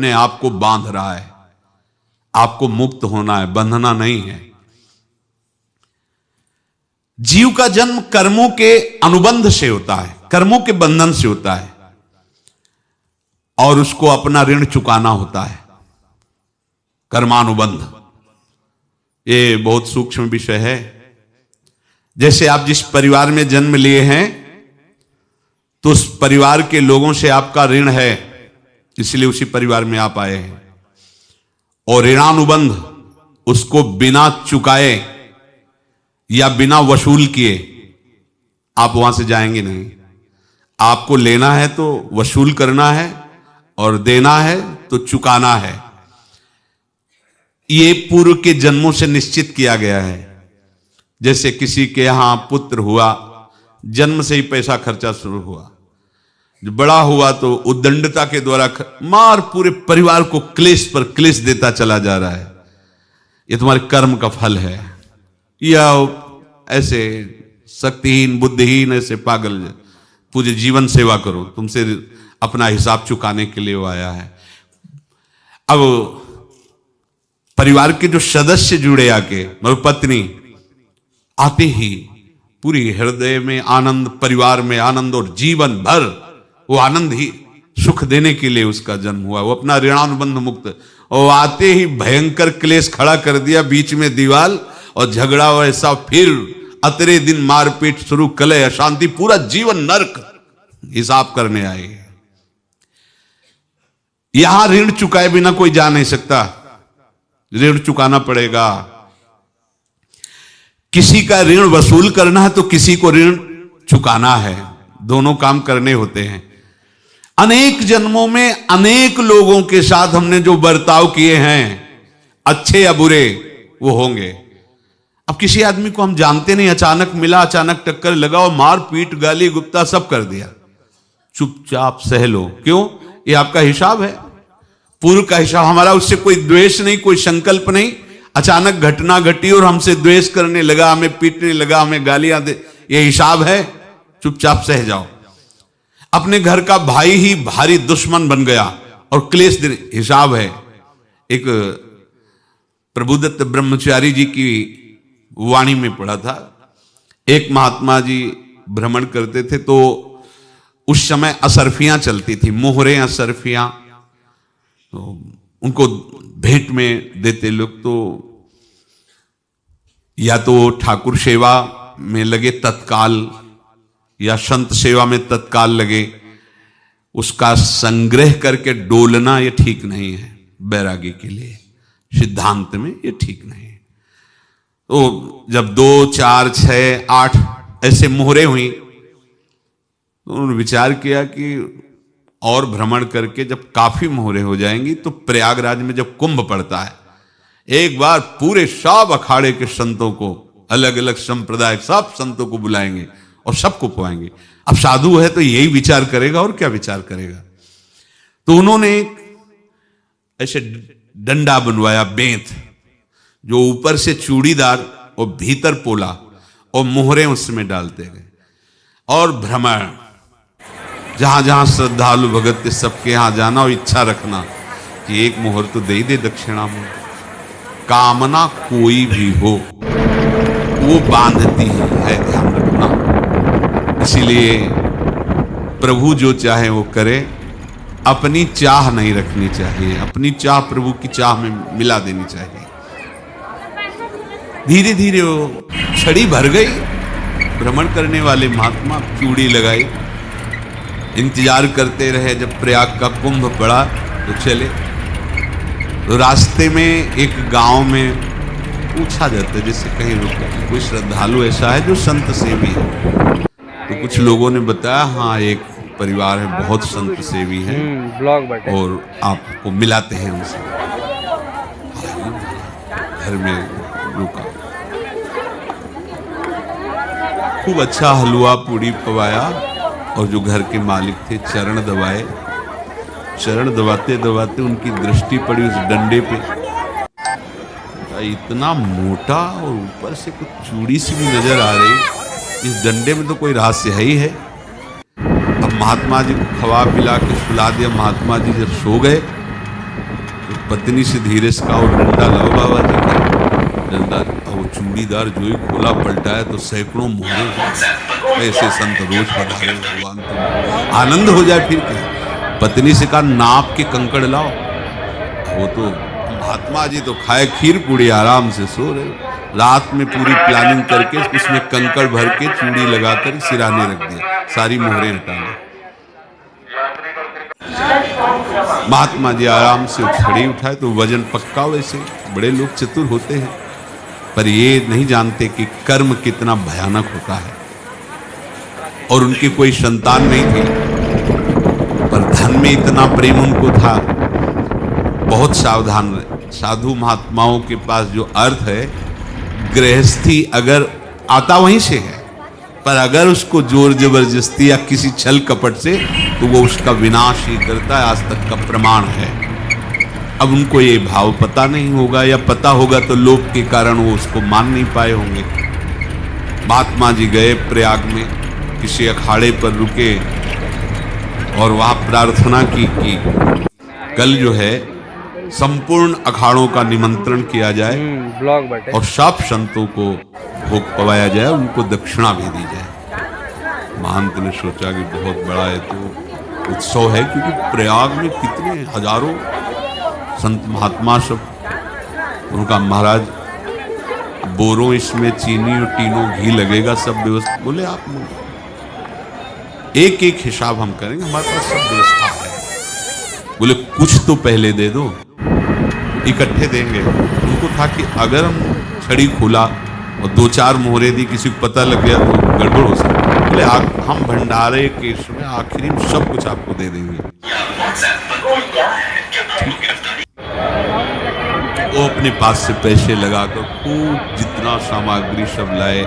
अपने आप को बांध रहा है। आपको मुक्त होना है, बंधना नहीं है। जीव का जन्म कर्मों के अनुबंध से होता है, कर्मों के बंधन से होता है, और उसको अपना ऋण चुकाना होता है। कर्मानुबंध ये बहुत सूक्ष्म विषय है। जैसे आप जिस परिवार में जन्म लिए हैं तो उस परिवार के लोगों से आपका ऋण है, इसलिए उसी परिवार में आप आए हैं। और ऋणानुबंध उसको बिना चुकाए या बिना वसूल किए आप वहां से जाएंगे नहीं। आपको लेना है तो वसूल करना है, और देना है तो चुकाना है। ये पूर्व के जन्मों से निश्चित किया गया है। जैसे किसी के यहां पुत्र हुआ, जन्म से ही पैसा खर्चा शुरू हुआ, जो बड़ा हुआ तो उद्दंडता के द्वारा मार पूरे परिवार को क्लेश पर क्लेश देता चला जा रहा है। ये तुम्हारे कर्म का फल है। या ऐसे शक्तिहीन बुद्धिहीन ऐसे पागल पूरे जीवन सेवा करो, तुमसे अपना हिसाब चुकाने के लिए वो आया है। अब परिवार के जो सदस्य जुड़े आके, मतलब पत्नी आते ही पूरी हृदय में आनंद, परिवार में आनंद, और जीवन भर वो आनंद ही सुख देने के लिए उसका जन्म हुआ। वो अपना ऋणानुबंध मुक्त, और आते ही भयंकर क्लेश खड़ा कर दिया, बीच में दीवाल और झगड़ा वैसा, फिर अतरे दिन मारपीट शुरू, कलह अशांति, पूरा जीवन नरक हिसाब करने आए। यहां ऋण चुकाए बिना कोई जा नहीं सकता, ऋण चुकाना पड़ेगा। किसी का ऋण वसूल करना है तो किसी को ऋण चुकाना है, दोनों काम करने होते हैं। अनेक जन्मों में अनेक लोगों के साथ हमने जो बर्ताव किए हैं, अच्छे या बुरे, वो होंगे। अब किसी आदमी को हम जानते नहीं, अचानक मिला, अचानक टक्कर लगा और मार पीट गाली गुप्ता सब कर दिया, चुपचाप सह लो। क्यों? ये आपका हिसाब है, पूर्व का हिसाब। हमारा उससे कोई द्वेष नहीं, कोई संकल्प नहीं। अचानक घटना घटी और हमसे द्वेष करने लगा, हमें पीटने लगा, हमें गालियां दे, ये हिसाब है, चुपचाप सह जाओ। अपने घर का भाई ही भारी दुश्मन बन गया और क्लेश दे, हिसाब है। एक प्रभुदत्त ब्रह्मचारी जी की वाणी में पढ़ा था, एक महात्मा जी भ्रमण करते थे तो उस समय असरफियां चलती थी, मोहरे असरफियां, तो उनको भेंट में देते लोग। तो या तो ठाकुर सेवा में लगे तत्काल, या संत सेवा में तत्काल लगे, उसका संग्रह करके डोलना ये ठीक नहीं है। बैरागी के लिए सिद्धांत में ये ठीक नहीं है। तो जब 2, 4, 6, 8 ऐसे मोहरे हुई तो उन्होंने विचार किया कि और भ्रमण करके जब काफी मोहरे हो जाएंगी तो प्रयागराज में जब कुंभ पड़ता है, एक बार पूरे सब अखाड़े के संतों को, अलग अलग संप्रदाय सब संतों को बुलाएंगे और सबको पवाएंगे। अब साधु है तो यही विचार करेगा, और क्या विचार करेगा। तो उन्होंने ऐसे डंडा बनवाया, बेंत, जो ऊपर से चूड़ीदार और भीतर पोला, और मोहरे उसमें डालते गए। और भ्रमण, जहां जहां श्रद्धालु भगत थे सबके यहां जाना और इच्छा रखना कि एक मोहर तो दे दे दक्षिणा में। कामना कोई भी हो वो बांधती है, ध्यान रखना। इसीलिए प्रभु जो चाहे वो करे, अपनी चाह नहीं रखनी चाहिए, अपनी चाह प्रभु की चाह में मिला देनी चाहिए। धीरे धीरे वो छड़ी भर गई। भ्रमण करने वाले महात्मा चूड़ी लगाई, इंतजार करते रहे। जब प्रयाग का कुंभ पड़ा तो चले। तो रास्ते में एक गांव में पूछा जाता है, जैसे कहीं रुका, कोई श्रद्धालु ऐसा है जो संत सेवी है? तो कुछ लोगों ने बताया, हाँ एक परिवार है, बहुत संत सेवी है, और आपको मिलाते हैं उनसे। घर में रुका, खूब अच्छा हलवा पूड़ी पवाया, और जो घर के मालिक थे चरण दबाए। चरण दबाते दबाते उनकी दृष्टि पड़ी उस डंडे पे, इतना मोटा और ऊपर से कुछ चूड़ी सी भी नजर आ रही। इस डंडे में तो कोई रहस्य है ही है। अब महात्मा जी को खवा पिला के सुला दिया। महात्मा जी जब सो गए पत्नी से धीरे से कहा, वो डंडा लाओ बाबा जी का डंडा। वो चूड़ीदार जो ही खोला पलटाया तो सैकड़ों मोहरे। ऐसे संत रोज पधारे भगवान, तो आनंद हो जाए फिर क्या। पत्नी से कहा, नाप के कंकड़ लाओ। वो तो महात्मा जी तो खाए खीर पूड़ी, आराम से सो रहे। रात में पूरी प्लानिंग करके उसमें कंकड़ भर के चूड़ी लगाकर सिराने रख दिया, सारी मोहरे हटा ली। महात्मा जी आराम से छड़ी उठाए तो वजन पक्का। वैसे बड़े लोग चतुर होते हैं, पर ये नहीं जानते कि कर्म कितना भयानक होता है। और उनकी कोई संतान नहीं थी, पर धन में इतना प्रेम उनको था। बहुत सावधान रहे। साधु महात्माओं के पास जो अर्थ है, गृहस्थी अगर आता वहीं से है, पर अगर उसको जोर जबरदस्ती या किसी छल कपट से, तो वो उसका विनाश ही करता है। आज तक का प्रमाण है। अब उनको ये भाव पता नहीं होगा, या पता होगा तो लोभ के कारण वो उसको मान नहीं पाए होंगे। महात्मा जी गए प्रयाग में, किसी अखाड़े पर रुके और वहां प्रार्थना की कि कल जो है संपूर्ण अखाड़ों का निमंत्रण किया जाए और सब संतों को भोग पवाया जाए, उनको दक्षिणा भी दी जाए। महंत ने सोचा कि बहुत बड़ा है तो उत्सव है, क्योंकि प्रयाग में कितने हजारों संत महात्मा सब। उनका महाराज बोरों इसमें चीनी और तीनों घी लगेगा, सब व्यवस्था। बोले आप एक एक हिसाब हम करेंगे, हमारे पास सब व्यवस्था है। बोले कुछ तो पहले दे दो, इकट्ठे देंगे। उनको था कि अगर हम छड़ी खोला और दो चार मोहरे दी, किसी को पता लग गया तो गड़बड़ हो सकती। बोले हम भंडारे के समय आखिरी में सब कुछ आपको दे देंगे। वो अपने पास से पैसे लगाकर खूब जितना सामग्री सब लाए,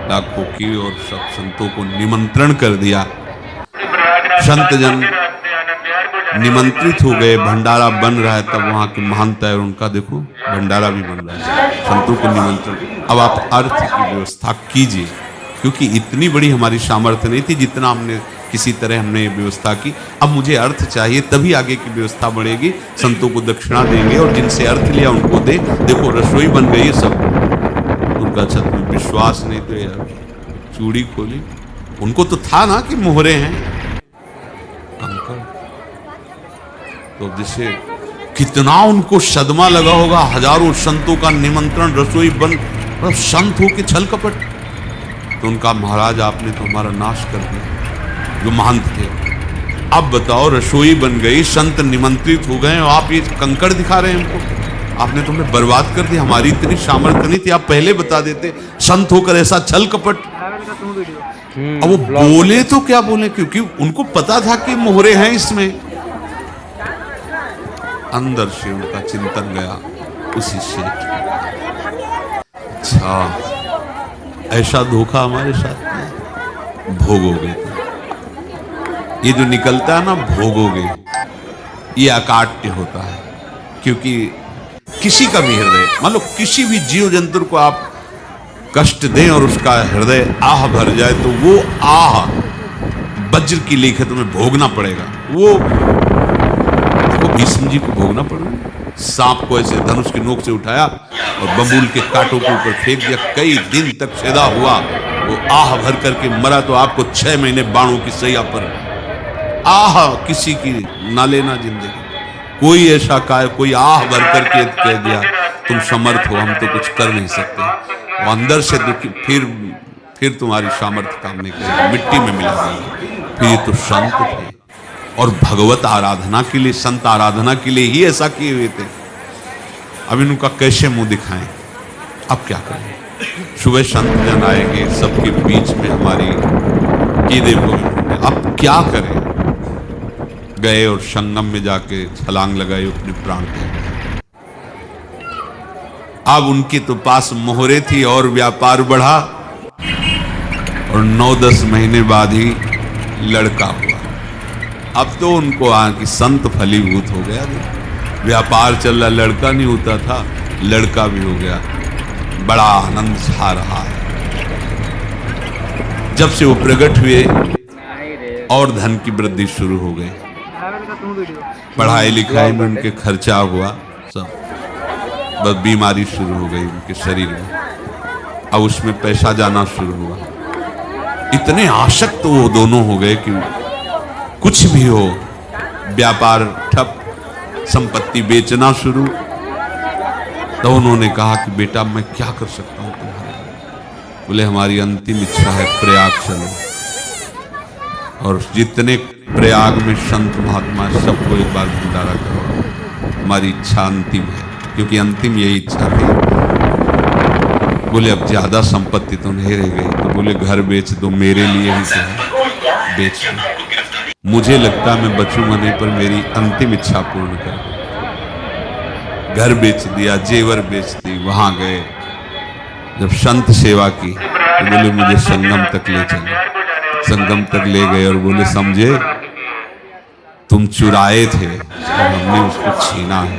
लाखों की, और सब संतों को निमंत्रण कर दिया। संत जन निमंत्रित हो गए, भंडारा बन रहा है। तब वहां के महंत है, उनका देखो भंडारा भी बन रहा है, संतों को निमंत्रण। अब आप अर्थ की व्यवस्था कीजिए, क्योंकि इतनी बड़ी हमारी सामर्थ्य नहीं थी जितना हमने किसी तरह हमने व्यवस्था की। अब मुझे अर्थ चाहिए, तभी आगे की व्यवस्था बढ़ेगी। संतों को दक्षिणा देंगे और जिनसे अर्थ लिया उनको दे। देखो रसोई बन गई सब। उनका छत में विश्वास नहीं तो यार चूड़ी खोली। उनको तो था ना कि मोहरे हैं कंकड़, तो जिसे कितना उनको सदमा लगा होगा। हजारों संतों का निमंत्रण, रसोई बन, और संत हो के छल कपट। तो उनका महाराज आपने तो हमारा नाश कर दिया, जो महंत थे। अब बताओ रसोई बन गई, संत निमंत्रित हो गए और आप ये कंकड़ दिखा रहे हैं हमको। आपने तो हमें बर्बाद कर दिया, हमारी इतनी सामर्थ्य नहीं थी, आप पहले बता देते। संत होकर ऐसा छल कपट। अब वो बोले तो क्या बोले, क्योंकि उनको पता था कि मोहरे हैं इसमें। अंदर से उनका चिंतन गया उसी सेठ। अच्छा ऐसा धोखा हमारे साथ में भोगोगे। ये जो निकलता है ना भोगोगे, ये अकाट्य होता है। क्योंकि किसी का भी हृदय, मान लो किसी भी जीव जंतु को आप कष्ट दें और उसका हृदय आह भर जाए, तो वो आह वज्र की लेख है, तुम्हें भोगना पड़ेगा। वो भीष्म जी को भोगना पड़ेगा। सांप को ऐसे धनुष की नोक से उठाया और बबूल के कांटों के ऊपर फेंक दिया, कई दिन तक सैदा हुआ। वो आह भर करके मरा, तो आपको 6 महीने बाणों की सैया पर आह किसी की ना लेना जिंदगी। कोई ऐसा कोई आह भर करके कह दिया तुम समर्थ हो, हम तो कुछ कर नहीं सकते। वो अंदर से दुखी, फिर तुम्हारी सामर्थ्य काम नहीं करेगी, मिट्टी में मिला देगी। फिर ये तो संत थे और भगवत आराधना के लिए, संत आराधना के लिए ही ऐसा किए हुए थे। अब इनका कैसे मुंह दिखाएं? अब क्या करें? सुबह संत जन आएंगे, सबके बीच में हमारी कीदे बोलेंगे। अब क्या करें? गए और संगम में जाके छलांग लगाई, अपने प्राण त्याग। अब उनके तो पास मोहरे थी और व्यापार बढ़ा, और 9-10 महीने बाद ही लड़का हुआ। अब तो उनको कि संत फलीभूत हो गया। व्यापार चल रहा, लड़का नहीं होता था, लड़का भी हो गया। बड़ा आनंद छा रहा है। जब से वो प्रकट हुए और धन की वृद्धि शुरू हो गई। पढ़ाई लिखाई में उनके खर्चा हुआ, सब बस बीमारी शुरू हो गई उनके शरीर में। अब उसमें पैसा जाना शुरू हुआ। इतने आसक्त वो दोनों हो गए कि कुछ भी हो, व्यापार ठप, संपत्ति बेचना शुरू। तो उन्होंने कहा कि बेटा मैं क्या कर सकता हूं तुम्हारे लिए? बोले हमारी अंतिम इच्छा है प्रयाग चलो, और जितने प्रयाग में संत महात्मा सबको एक बार भंडारा करो। हमारी इच्छा अंतिम है, क्योंकि अंतिम यही इच्छा थी। बोले अब ज्यादा संपत्ति तो नहीं रह गई, तो बोले घर बेच दो, मेरे लिए ही तो है, बेच दो। मुझे लगता मैं बचूंगा नहीं, पर मेरी अंतिम इच्छा पूर्ण कर दो। घर बेच दिया, जेवर बेच दी। वहां गए, जब संत सेवा की तो बोले मुझे संगम तक ले चलो। संगम तक ले गए और बोले समझे तुम चुराए थे और हमने उसको छीना है,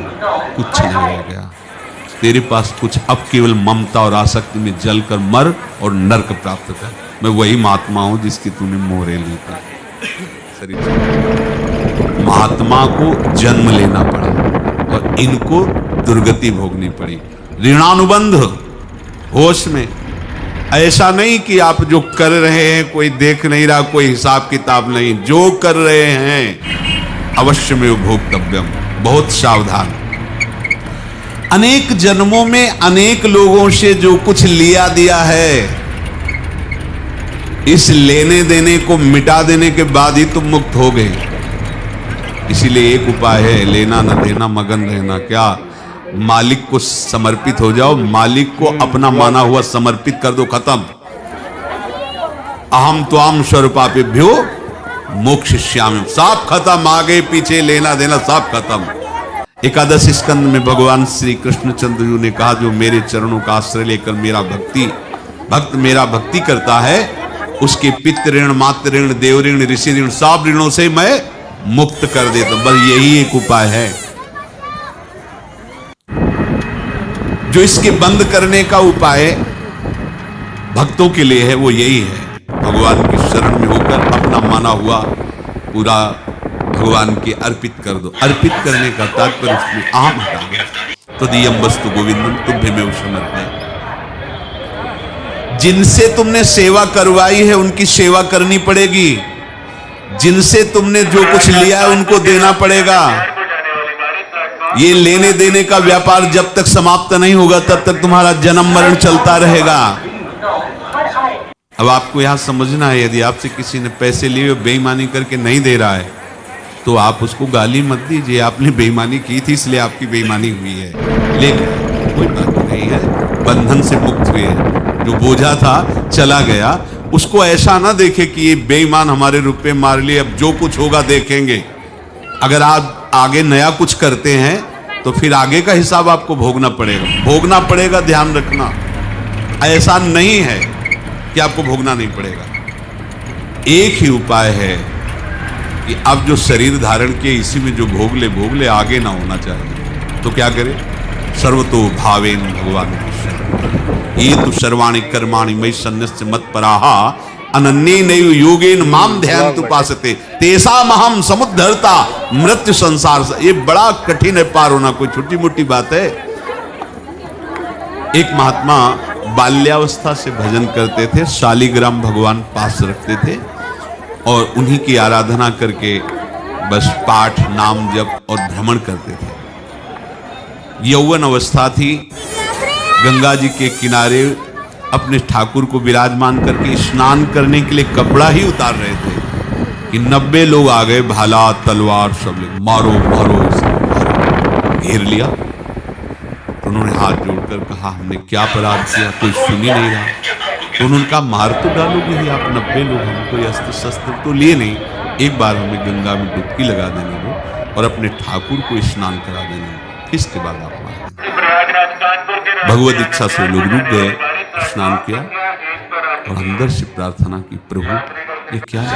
कुछ नहीं रह गया तेरे पास कुछ। अब केवल ममता और आसक्ति में जलकर मर और नरक प्राप्त कर। मैं वही महात्मा हूं जिसकी तूने मोहरे ली थी। महात्मा को जन्म लेना पड़ा और इनको दुर्गति भोगनी पड़ी। ऋणानुबंध होश में, ऐसा नहीं कि आप जो कर रहे हैं कोई देख नहीं रहा, कोई हिसाब किताब नहीं। जो कर रहे हैं अवश्य में भोक्तव्यम, बहुत सावधान। अनेक जन्मों में अनेक लोगों से जो कुछ लिया दिया है, इस लेने देने को मिटा देने के बाद ही तुम मुक्त हो गए। इसीलिए एक उपाय है, लेना न देना, मगन रहना। क्या? मालिक को समर्पित हो जाओ, मालिक को अपना माना हुआ समर्पित कर दो, खत्म। अहम त्वाम स्वरूपापेभ्यो मोक्षयिष्यामि, सब खत्म। आगे पीछे लेना देना सब खत्म। एकादश स्कंद में भगवान श्री कृष्णचंद्र जी ने कहा, जो मेरे चरणों का आश्रय लेकर भक्त मेरा भक्ति करता है, उसके पितृ ऋण, मातृ ऋण, देव ऋण, ऋषि ऋण, सब ऋणों से मैं मुक्त कर देता हूं। बस यही एक उपाय है जो इसके बंद करने का उपाय भक्तों के लिए है, वो यही है। भगवान की शरण में होकर अपना माना हुआ पूरा भगवान के अर्पित कर दो। अर्पित करने का तात्पर्य उसमें आम हटा गया। तदीयम वस्तु गोविंदम तुभ्यमेव समर्पयामि। जिनसे तुमने सेवा करवाई है उनकी सेवा करनी पड़ेगी। जिनसे तुमने जो कुछ लिया है उनको देना पड़ेगा। ये लेने देने का व्यापार जब तक समाप्त नहीं होगा तब तक तुम्हारा जन्म मरण चलता रहेगा। अब आपको यहां समझना है, यदि आपसे किसी ने पैसे लिए बेईमानी करके नहीं दे रहा है तो आप उसको गाली मत दीजिए। आपने बेईमानी की थी इसलिए आपकी बेईमानी हुई है, लेकिन कोई बात नहीं है, बंधन से मुक्त हुए हैं। जो बोझा था चला गया। उसको ऐसा ना देखे कि ये बेईमान हमारे रुपए मार लिए, अब जो कुछ होगा देखेंगे। अगर आप आगे नया कुछ करते हैं तो फिर आगे का हिसाब आपको भोगना पड़ेगा, ध्यान रखना। ऐसा नहीं है कि आपको भोगना नहीं पड़ेगा। एक ही उपाय है कि अब जो शरीर धारण किए इसी में जो भोग ले, आगे ना होना चाहिए। तो क्या करे? सर्वतो भावेन भगवान कृष्ण ये तो सर्वाणि कर्माणि मयि सन्न्यस्य मत्पराहा अनन्येनैव योगेन माम ध्यायन्तु उपासते तेषाम् अहं समुद्धर्ता मृत्यु संसार। ये बड़ा कठिन है पार होना, कोई छोटी मोटी बात है। एक महात्मा बाल्यावस्था से भजन करते थे, शालिग्राम भगवान पास रखते थे और उन्हीं की आराधना करके बस पाठ, नाम, जप और भ्रमण करते थे। यौवन अवस्था थी, गंगा जी के किनारे अपने ठाकुर को विराजमान करके स्नान करने के लिए कपड़ा ही उतार रहे थे कि 90 लोग आ गए, भाला तलवार सब लोग, मारो घेर लिया। तो उन्होंने हाथ जोड़कर कहा, हमने क्या अपराध किया? कोई सुन ही नहीं रहा। तो उन्होंने कहा, मार तो डालोगे ही आप 90 लोग, हम कोई अस्त्र शस्त्र तो लिए नहीं, एक बार हमें गंगा में डुबकी लगा देने दो और अपने ठाकुर को स्नान करा देने दो, इसके बाद आप मार। भगवत इच्छा से लोग रुक गए, स्नान किया और अंदर से प्रार्थना की, प्रभु ये क्या है?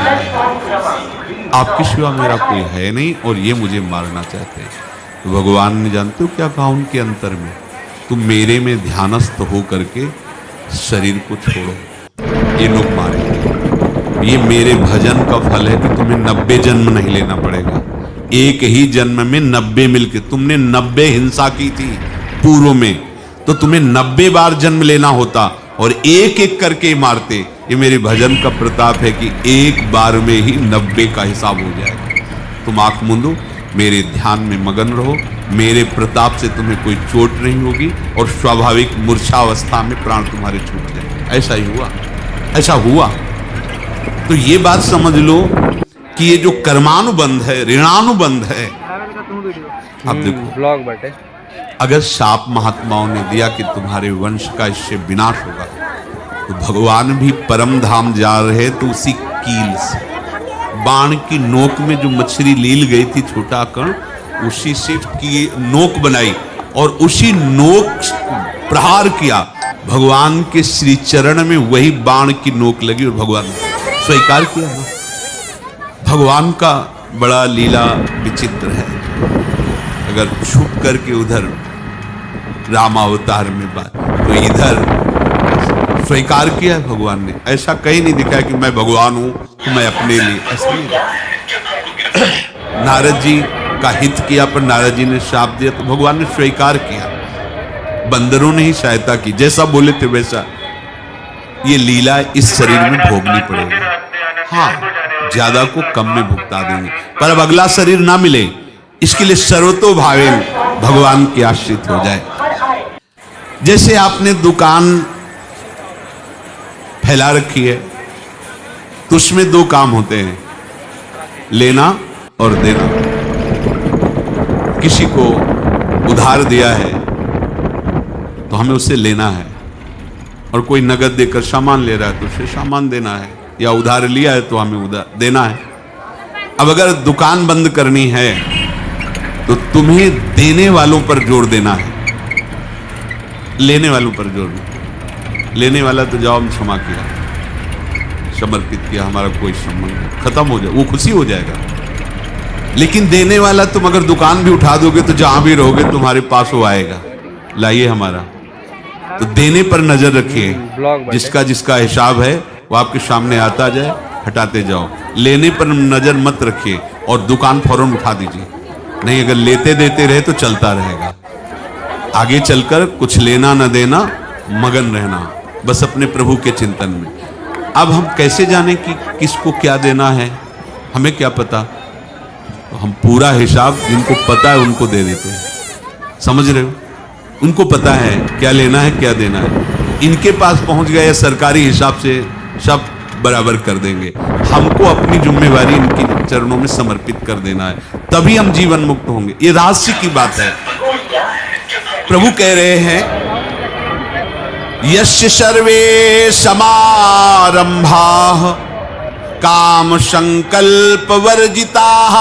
आपके सिवा मेरा कोई है नहीं और ये मुझे मारना चाहते हैं। तो भगवान ने, जानते हो क्या कहा उनके अंतर में? तुम मेरे में ध्यानस्थ हो करके शरीर को छोड़ो, ये लोग मारेंगे। ये मेरे भजन का फल है कि तुम्हें 90 जन्म नहीं लेना पड़ेगा। एक ही जन्म में 90 मिलके, तुमने 90 हिंसा की थी पूर्व में, तो तुम्हें 90 बार जन्म लेना होता और एक एक करके मारते। ये मेरे भजन का प्रताप है कि एक बार में ही 90 का हिसाब हो जाएगा। तुम आंख मूंदो, मेरे ध्यान में मगन रहो, मेरे प्रताप से तुम्हें कोई चोट नहीं होगी और स्वाभाविक मूर्छावस्था में प्राण तुम्हारे छूट जाए। ऐसा ही हुआ, ऐसा हुआ। तो ये बात समझ लो कि ये जो कर्मानुबंध है, ऋणानुबंध है। अब देखो, अगर शाप महात्माओं ने दिया कि तुम्हारे वंश का इससे विनाश होगा, तो भगवान भी परम धाम जा रहे तो उसी कील से, बाण की नोक में जो मछली लील गई थी, छोटा कण, उसी से की नोक बनाई और उसी नोक प्रहार किया। भगवान के श्री चरण में वही बाण की नोक लगी और भगवान ने स्वीकार किया। भगवान का बड़ा लीला विचित्र है। अगर छुप करके उधर रामावतार में बात, तो इधर स्वीकार किया है भगवान ने। ऐसा कहीं नहीं दिखाया कि मैं भगवान हूं तो मैं अपने लिए, ऐसा नहीं। नारद जी का हित किया पर नारद जी ने शाप दिया तो भगवान ने स्वीकार किया। बंदरों ने ही सहायता की, जैसा बोले थे वैसा। ये लीला इस शरीर में भोगनी पड़ेगी। हाँ, ज्यादा को कम में भुगता देंगे, पर अब अगला शरीर ना मिले इसके लिए सर्वतो भावेन भगवान के आश्रित हो जाए। जैसे आपने दुकान फैला रखी है तो उसमें दो काम होते हैं, लेना और देना। किसी को उधार दिया है तो हमें उससे लेना है, और कोई नगद देकर सामान ले रहा है तो उसे सामान देना है, या उधार लिया है तो हमें उधार देना है। अब अगर दुकान बंद करनी है तो तुम्हें देने वालों पर जोर देना है, लेने वालों पर जोर नहीं। लेने वाला तो जाओ, हम क्षमा किया, समर्पित किया, हमारा कोई संबंध, खत्म हो जाए, वो खुशी हो जाएगा। लेकिन देने वाला, तुम अगर दुकान भी उठा दोगे तो जहां भी रहोगे तुम्हारे पास वो आएगा, लाइए हमारा। तो देने पर नजर रखिए, जिसका जिसका हिसाब है वो आपके सामने आता जाए, हटाते जाओ। लेने पर नजर मत रखिए और दुकान फौरन उठा दीजिए, नहीं अगर लेते देते रहे तो चलता रहेगा। आगे चलकर कुछ लेना न देना, मगन रहना बस अपने प्रभु के चिंतन में। अब हम कैसे जाने कि किसको क्या देना है, हमें क्या पता। तो हम पूरा हिसाब जिनको पता है उनको दे देते हैं, समझ रहे हो, उनको पता है क्या लेना है क्या देना है। इनके पास पहुंच गए सरकारी हिसाब से सब बराबर कर देंगे। हमको अपनी जिम्मेवारी इनके चरणों में समर्पित कर देना है, तभी हम जीवन मुक्त होंगे। ये रहस्य की बात है। प्रभु कह रहे हैं, यस्य सर्वे समारंभाः काम संकल्प वर्जिताः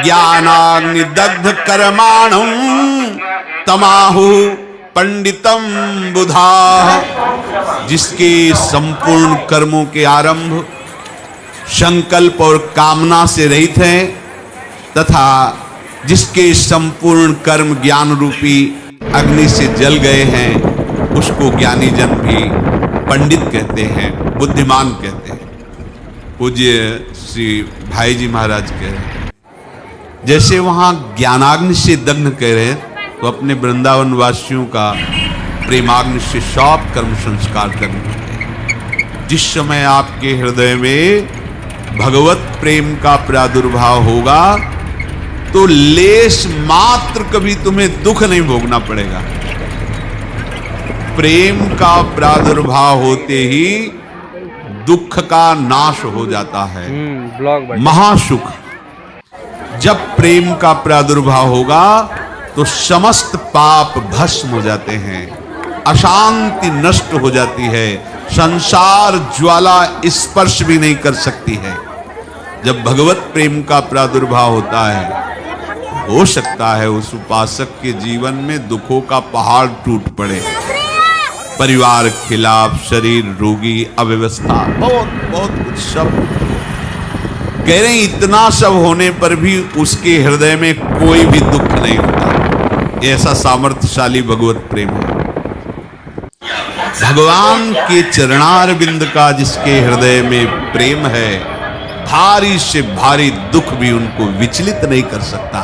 ज्ञानाग्निदग्ध कर्माणं तमाहु पंडितम बुधाः। जिसके संपूर्ण कर्मों के आरंभ संकल्प और कामना से रहित हैं, तथा जिसके संपूर्ण कर्म ज्ञान रूपी अग्नि से जल गए हैं, उसको ज्ञानी जन भी पंडित कहते हैं, बुद्धिमान कहते हैं। पूज्य श्री भाई जी महाराज कह रहे हैं, जैसे वहां ज्ञानाग्नि से दग्ध कह रहे हैं, तो अपने वृंदावन वासियों का प्रेमाग्नि से सब कर्म संस्कार करने हैं। जिस समय आपके हृदय में भगवत प्रेम का प्रादुर्भाव होगा तो लेश मात्र कभी तुम्हें दुख नहीं भोगना पड़ेगा। प्रेम का प्रादुर्भाव होते ही दुख का नाश हो जाता है, महासुख। जब प्रेम का प्रादुर्भाव होगा तो समस्त पाप भस्म हो जाते हैं, अशांति नष्ट हो जाती है, संसार ज्वाला स्पर्श भी नहीं कर सकती है। जब भगवत प्रेम का प्रादुर्भाव होता है, हो सकता है उस उपासक के जीवन में दुखों का पहाड़ टूट पड़े, परिवार खिलाफ, शरीर रोगी, अव्यवस्था, बहुत बहुत कुछ सब। कह रहे हैं इतना सब होने पर भी उसके हृदय में कोई भी दुख नहीं होता। ऐसा सामर्थ्यशाली भगवत प्रेम है। भगवान के चरणारविंद का जिसके हृदय में प्रेम है, भारी से भारी दुख भी उनको विचलित नहीं कर सकता।